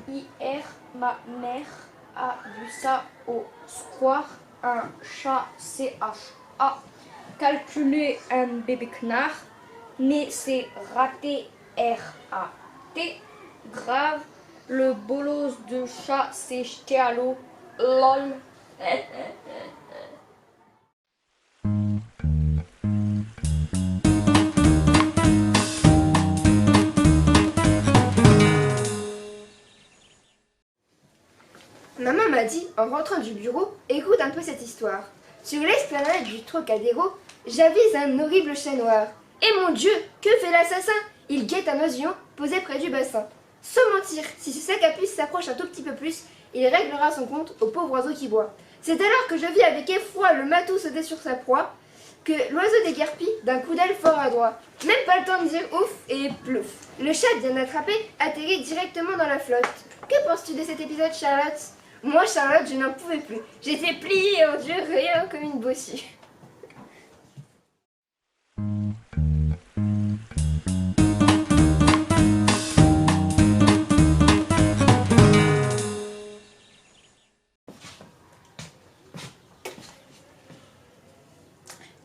Hier, ma mère a vu ça au square, un chat CHA. Calculer un bébé knard, mais c'est raté RAT. Grave, le bolos de chat c'est jeté à l'eau. LOL. Maman m'a dit, en rentrant du bureau, écoute un peu cette histoire. Sur l'esplanade du Trocadéro, j'avise un horrible chat noir. Et mon Dieu, que fait l'assassin? Il guette un oisillon posé près du bassin. Sans mentir, si ce sac à puce s'approche un tout petit peu plus, il réglera son compte au pauvre oiseau qui boit. C'est alors que je vis avec effroi le matou sauter sur sa proie, que l'oiseau déguerpit d'un coup d'aile fort adroit. Même pas le temps de dire ouf et plouf. Le chat bien attrapé atterrit directement dans la flotte. Que penses-tu de cet épisode, Charlotte? Moi, Charlotte, je n'en pouvais plus. J'étais pliée en Dieu, rien comme une bossue.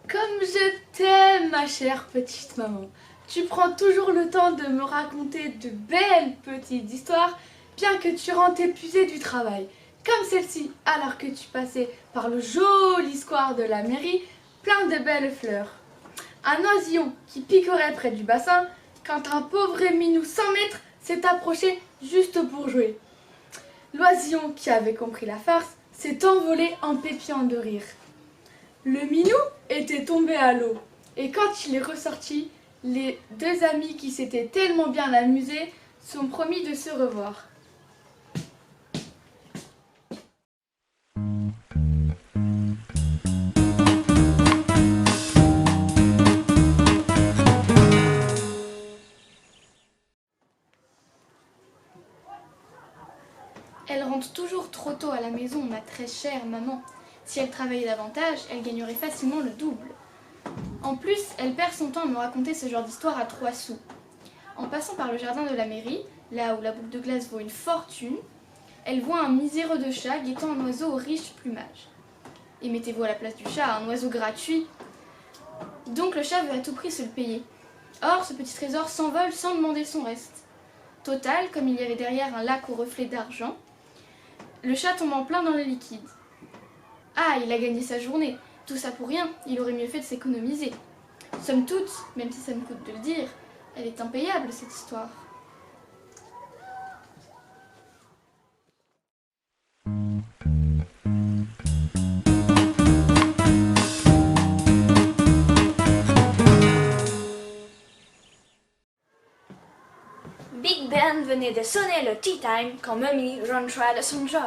Comme je t'aime, ma chère petite maman. Tu prends toujours le temps de me raconter de belles petites histoires, bien que tu rentres épuisée du travail. Comme celle-ci, alors que tu passais par le joli square de la mairie, plein de belles fleurs. Un oisillon qui picorait près du bassin, quand un pauvre minou 100 mètres s'est approché juste pour jouer. L'oisillon, qui avait compris la farce, s'est envolé en pépiant de rire. Le minou était tombé à l'eau, et quand il est ressorti, les deux amis qui s'étaient tellement bien amusés sont promis de se revoir. Elle rentre toujours trop tôt à la maison, ma très chère maman. Si elle travaillait davantage, elle gagnerait facilement le double. En plus, elle perd son temps à me raconter ce genre d'histoire à 3 sous. En passant par le jardin de la mairie, là où la boule de glace vaut une fortune, elle voit un miséreux de chat guettant un oiseau au riche plumage. Et mettez-vous à la place du chat, un oiseau gratuit. Donc le chat veut à tout prix se le payer. Or, ce petit trésor s'envole sans demander son reste. Total, comme il y avait derrière un lac au reflet d'argent, le chat tombe en plein dans le liquide. Ah, il a gagné sa journée. Tout ça pour rien, il aurait mieux fait de s'économiser. Somme toute, même si ça me coûte de le dire, elle est impayable cette histoire. Big Ben venait de sonner le tea time quand Mummy rentra de son job.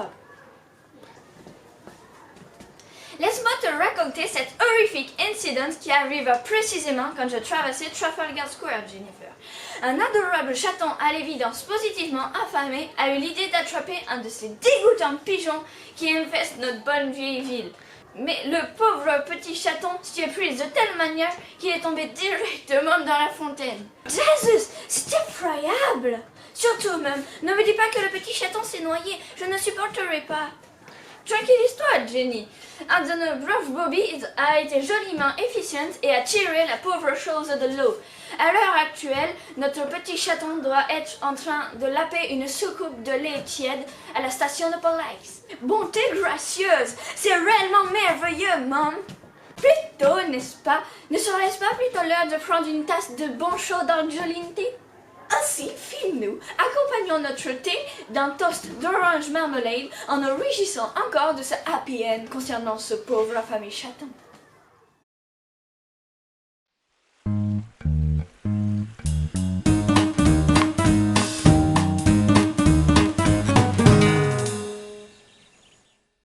Laisse-moi te raconter cet horrifique incident qui arriva précisément quand je traversais Trafalgar Square, Jennifer. Un adorable chaton à l'évidence positivement affamé a eu l'idée d'attraper un de ces dégoûtants pigeons qui infestent notre bonne vieille ville. Mais le pauvre petit chaton s'y est pris de telle manière qu'il est tombé directement dans la fontaine. Jesus, c'est effroyable! Surtout même, ne me dis pas que le petit chaton s'est noyé, je ne supporterai pas. Tranquillise-toi, Jenny. Un brave Bobby a été joliment efficiente et a tiré la pauvre chose de l'eau. À l'heure actuelle, notre petit chaton doit être en train de laper une soucoupe de lait tiède à la station de police. Bonté gracieuse, c'est réellement merveilleux, Mom. Plutôt, n'est-ce pas? Ne serait-ce pas plutôt l'heure de prendre une tasse de bon chaud d'Angeline Tea? Ainsi, filme-nous, accompagnons notre thé d'un toast d'orange marmalade en nous réjouissant encore de ce happy end concernant ce pauvre affamé chaton.